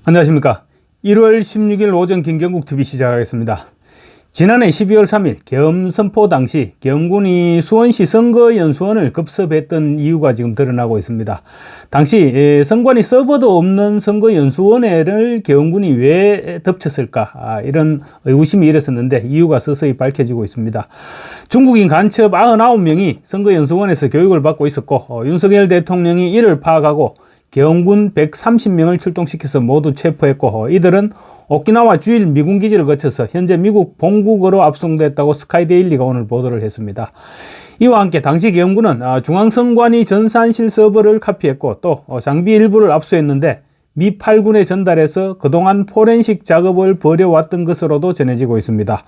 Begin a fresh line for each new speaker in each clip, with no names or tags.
안녕하십니까. 1월 16일 오전 김경국TV 시작하겠습니다. 지난해 12월 3일 계엄 선포 당시 계엄군이 수원시 선거연수원을 급습했던 이유가 지금 드러나고 있습니다. 당시 선관위 서버도 없는 선거연수원을 계엄군이 왜 덮쳤을까, 이런 의구심이 일었었는데 이유가 서서히 밝혀지고 있습니다. 중국인 간첩 99명이 선거연수원에서 교육을 받고 있었고, 윤석열 대통령이 이를 파악하고 계엄군 130명을 출동시켜서 모두 체포했고, 이들은 오키나와 주일 미군 기지를 거쳐서 현재 미국 본국으로 압송됐다고 스카이데일리가 오늘 보도를 했습니다. 이와 함께 당시 계엄군은 중앙선관위 전산실 서버를 카피했고 또 장비 일부를 압수했는데 미 8군에 전달해서 그동안 포렌식 작업을 벌여왔던 것으로도 전해지고 있습니다.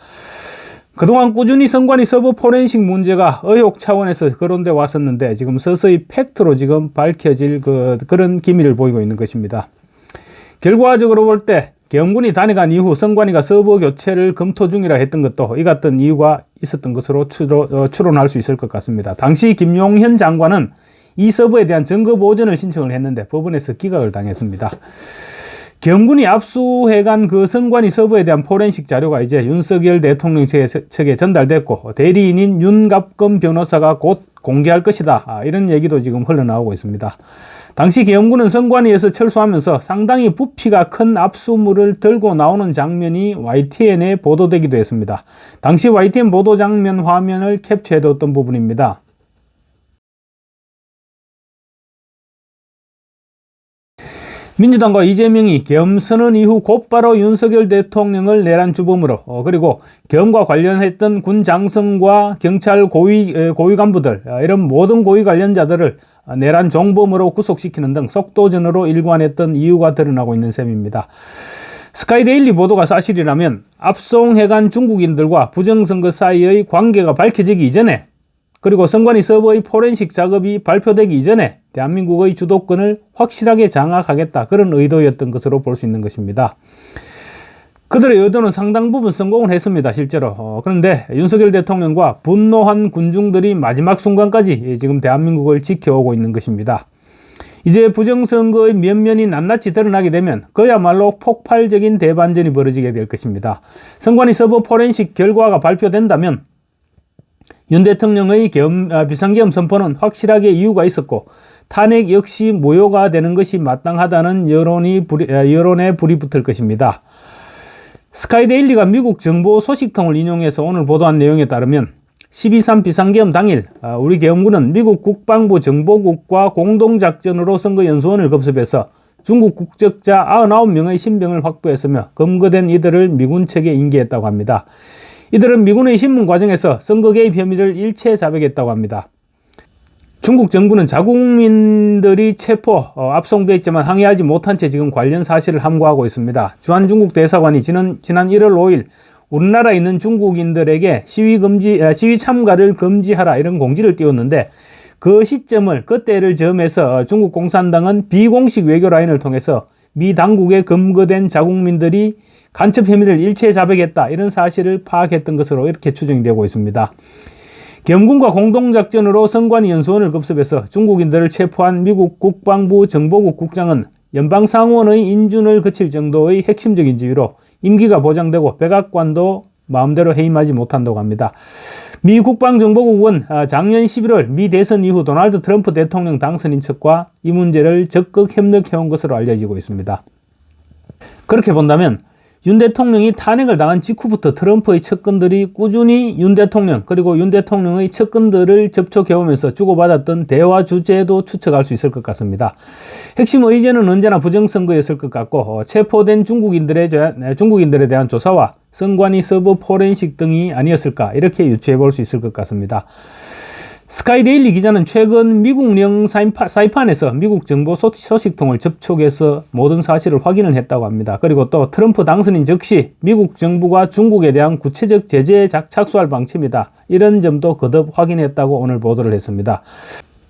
그동안 꾸준히 선관위 서버 포렌식 문제가 의혹 차원에서 거론돼 왔었는데 지금 서서히 팩트로 지금 밝혀질 그런 기미를 보이고 있는 것입니다. 결과적으로 볼 때 계엄군이 단행한 이후 선관위가 서버 교체를 검토 중이라 했던 것도 이 같은 이유가 있었던 것으로 추론할 수 있을 것 같습니다. 당시 김용현 장관은 이 서버에 대한 증거 보전을 신청을 했는데 법원에서 기각을 당했습니다. 계엄군이 압수해간 그 선관위 서버에 대한 포렌식 자료가 이제 윤석열 대통령 측에 전달됐고 대리인인 윤갑금 변호사가 곧 공개할 것이다, 이런 얘기도 지금 흘러나오고 있습니다. 당시 계엄군은 선관위에서 철수하면서 상당히 부피가 큰 압수물을 들고 나오는 장면이 YTN에 보도되기도 했습니다. 당시 YTN 보도 장면 화면을 캡처해뒀던 부분입니다. 민주당과 이재명이 계엄 선언 이후 곧바로 윤석열 대통령을 내란 주범으로, 그리고 계엄과 관련했던 군 장성과 경찰 고위 간부들, 이런 모든 고위 관련자들을 내란 종범으로 구속시키는 등 속도전으로 일관했던 이유가 드러나고 있는 셈입니다. 스카이데일리 보도가 사실이라면 압송해간 중국인들과 부정선거 사이의 관계가 밝혀지기 이전에, 그리고 선관위 서버의 포렌식 작업이 발표되기 이전에 대한민국의 주도권을 확실하게 장악하겠다, 그런 의도였던 것으로 볼 수 있는 것입니다. 그들의 의도는 상당 부분 성공을 했습니다, 실제로. 그런데 윤석열 대통령과 분노한 군중들이 마지막 순간까지 지금 대한민국을 지켜오고 있는 것입니다. 이제 부정선거의 면면이 낱낱이 드러나게 되면 그야말로 폭발적인 대반전이 벌어지게 될 것입니다. 선관위 서버 포렌식 결과가 발표된다면 윤 대통령의 비상계엄 선포는 확실하게 이유가 있었고 탄핵 역시 무효가 되는 것이 마땅하다는 여론에 불이 붙을 것입니다. 스카이데일리가 미국 정보 소식통을 인용해서 오늘 보도한 내용에 따르면 12.3 비상계엄 당일 우리 계엄군은 미국 국방부 정보국과 공동작전으로 선거연수원을 급습해서 중국 국적자 99명의 신병을 확보했으며 검거된 이들을 미군 측에 인계했다고 합니다. 이들은 미군의 신문 과정에서 선거 개입 혐의를 일체 자백했다고 합니다. 중국 정부는 자국민들이 압송되어 있지만 항의하지 못한 채 지금 관련 사실을 함구하고 있습니다. 주한 중국 대사관이 지난 1월 5일 우리나라에 있는 중국인들에게 시위 참가를 금지하라, 이런 공지를 띄웠는데 그 시점을 그때를 점해서 중국 공산당은 비공식 외교 라인을 통해서 미 당국에 검거된 자국민들이 간첩 혐의를 일체 자백했다, 이런 사실을 파악했던 것으로 이렇게 추정이 되고 있습니다. 계엄군과 공동작전으로 선관위 연수원을 급습해서 중국인들을 체포한 미국 국방부 정보국 국장은 연방상원의 인준을 거칠 정도의 핵심적인 지위로 임기가 보장되고 백악관도 마음대로 해임하지 못한다고 합니다. 미 국방정보국은 작년 11월 미 대선 이후 도널드 트럼프 대통령 당선인 측과 이 문제를 적극 협력해온 것으로 알려지고 있습니다. 그렇게 본다면 윤 대통령이 탄핵을 당한 직후부터 트럼프의 측근들이 꾸준히 윤 대통령 그리고 윤 대통령의 측근들을 접촉해오면서 주고받았던 대화 주제도 추측할 수 있을 것 같습니다. 핵심 의제는 언제나 부정선거였을 것 같고 체포된 중국인들에 대한 조사와 선관위 서버 포렌식 등이 아니었을까, 이렇게 유추해 볼 수 있을 것 같습니다. 스카이데일리 기자는 최근 미국령 사이판에서 미국 정보 소식통을 접촉해서 모든 사실을 확인을 했다고 합니다. 그리고 또 트럼프 당선인 즉시 미국 정부가 중국에 대한 구체적 제재에 착수할 방침이다, 이런 점도 거듭 확인했다고 오늘 보도를 했습니다.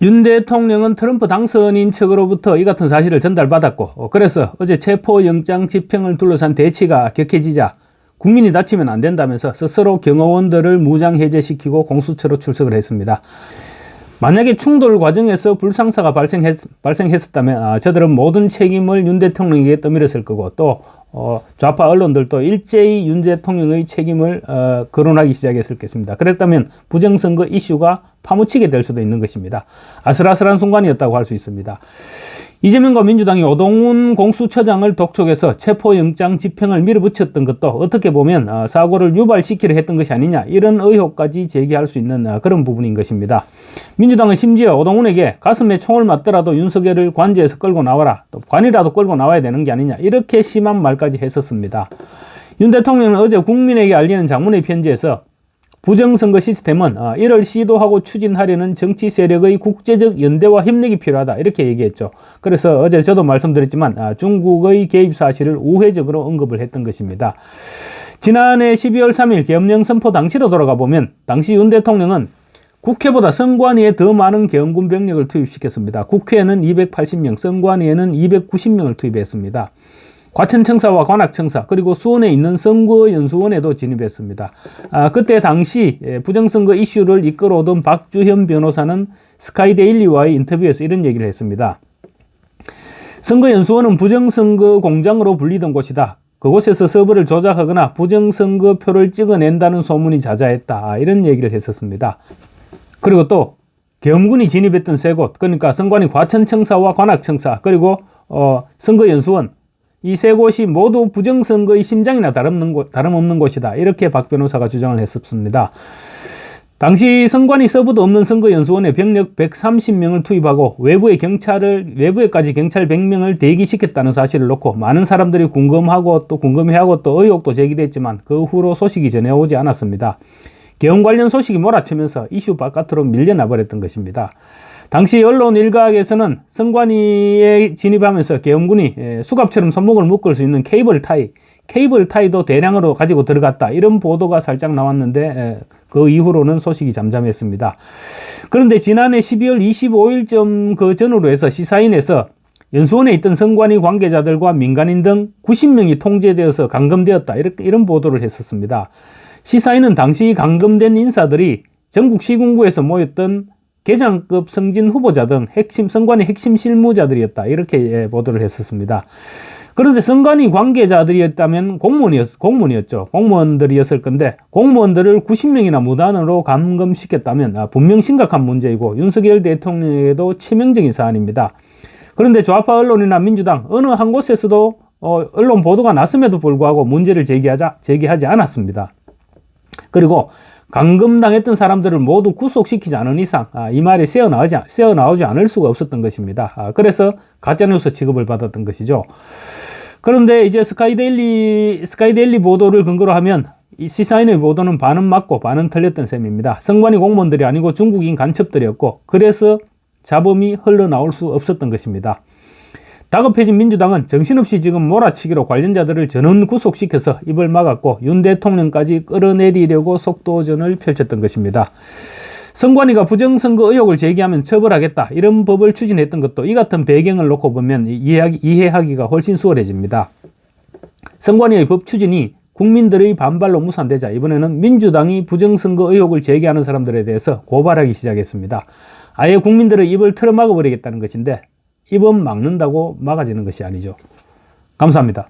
윤 대통령은 트럼프 당선인 측으로부터 이 같은 사실을 전달받았고, 그래서 어제 체포영장 집행을 둘러싼 대치가 격해지자 국민이 다치면 안 된다면서 스스로 경호원들을 무장 해제시키고 공수처로 출석을 했습니다. 만약에 충돌 과정에서 불상사가 발생했었다면 저들은 모든 책임을 윤 대통령에게 떠밀었을 거고 또 좌파 언론들도 일제히 윤 대통령의 책임을 거론하기 시작했을 것입니다. 그랬다면 부정선거 이슈가 파묻히게 될 수도 있는 것입니다. 아슬아슬한 순간이었다고 할 수 있습니다. 이재명과 민주당이 오동훈 공수처장을 독촉해서 체포영장 집행을 밀어붙였던 것도 어떻게 보면 사고를 유발시키려 했던 것이 아니냐 이런 의혹까지 제기할 수 있는 그런 부분인 것입니다. 민주당은 심지어 오동훈에게 가슴에 총을 맞더라도 윤석열을 관저에서 끌고 나와라, 또 관이라도 끌고 나와야 되는 게 아니냐 이렇게 심한 말까지 했었습니다. 윤 대통령은 어제 국민에게 알리는 장문의 편지에서 부정선거 시스템은 이를 시도하고 추진하려는 정치 세력의 국제적 연대와 협력이 필요하다 이렇게 얘기했죠. 그래서 어제 저도 말씀드렸지만 중국의 개입 사실을 우회적으로 언급을 했던 것입니다. 지난해 12월 3일 계엄령 선포 당시로 돌아가 보면 당시 윤 대통령은 국회보다 선관위에 더 많은 계엄군 병력을 투입시켰습니다. 국회에는 280명, 선관위에는 290명을 투입했습니다. 과천청사와 관악청사 그리고 수원에 있는 선거연수원에도 진입했습니다. 그때 당시 부정선거 이슈를 이끌어오던 박주현 변호사는 스카이데일리와의 인터뷰에서 이런 얘기를 했습니다. 선거연수원은 부정선거 공장으로 불리던 곳이다. 그곳에서 서버를 조작하거나 부정선거표를 찍어낸다는 소문이 자자했다. 이런 얘기를 했었습니다. 그리고 또 계엄군이 진입했던 세 곳, 그러니까 선관위 과천청사와 관악청사 그리고 선거연수원 이 세 곳이 모두 부정선거의 심장이나 다름없는 곳이다. 이렇게 박 변호사가 주장을 했었습니다. 당시 선관위 서버도 없는 선거연수원에 병력 130명을 투입하고 외부에까지 경찰 100명을 대기시켰다는 사실을 놓고 많은 사람들이 궁금해하고 또 의혹도 제기됐지만 그 후로 소식이 전해오지 않았습니다. 계엄 관련 소식이 몰아치면서 이슈 바깥으로 밀려나 버렸던 것입니다. 당시 언론 일각에서는 선관위에 진입하면서 계엄군이 수갑처럼 손목을 묶을 수 있는 케이블 타이도 대량으로 가지고 들어갔다 이런 보도가 살짝 나왔는데 그 이후로는 소식이 잠잠했습니다. 그런데 지난해 12월 25일쯤 그 전후로 해서 시사인에서 연수원에 있던 선관위 관계자들과 민간인 등 90명이 통제되어서 감금되었다 이런 보도를 했었습니다. 시사인은 당시 감금된 인사들이 전국 시군구에서 모였던 계장급 승진 후보자 등 선관위 핵심 실무자들이었다 이렇게 보도를 했었습니다. 그런데 선관위 관계자들이었다면 공무원이었죠. 공무원들이었을 건데 공무원들을 90명이나 무단으로 감금시켰다면 분명 심각한 문제이고 윤석열 대통령에게도 치명적인 사안입니다. 그런데 좌파 언론이나 민주당 어느 한 곳에서도 언론 보도가 났음에도 불구하고 문제를 제기하지 않았습니다. 그리고 감금당했던 사람들을 모두 구속시키지 않은 이상 이 말이 새어나오지 않을 수가 없었던 것입니다. 그래서 가짜뉴스 취급을 받았던 것이죠. 그런데 이제 스카이데일리 보도를 근거로 하면 이 시사인의 보도는 반은 맞고 반은 틀렸던 셈입니다. 선관위 공무원들이 아니고 중국인 간첩들이었고 그래서 자범이 흘러나올 수 없었던 것입니다. 다급해진 민주당은 정신없이 지금 몰아치기로 관련자들을 전원 구속시켜서 입을 막았고 윤 대통령까지 끌어내리려고 속도전을 펼쳤던 것입니다. 선관위가 부정선거 의혹을 제기하면 처벌하겠다 이런 법을 추진했던 것도 이 같은 배경을 놓고 보면 이해하기가 훨씬 수월해집니다. 선관위의 법 추진이 국민들의 반발로 무산되자 이번에는 민주당이 부정선거 의혹을 제기하는 사람들에 대해서 고발하기 시작했습니다. 아예 국민들의 입을 틀어막아버리겠다는 것인데 입은 막는다고 막아지는 것이 아니죠. 감사합니다.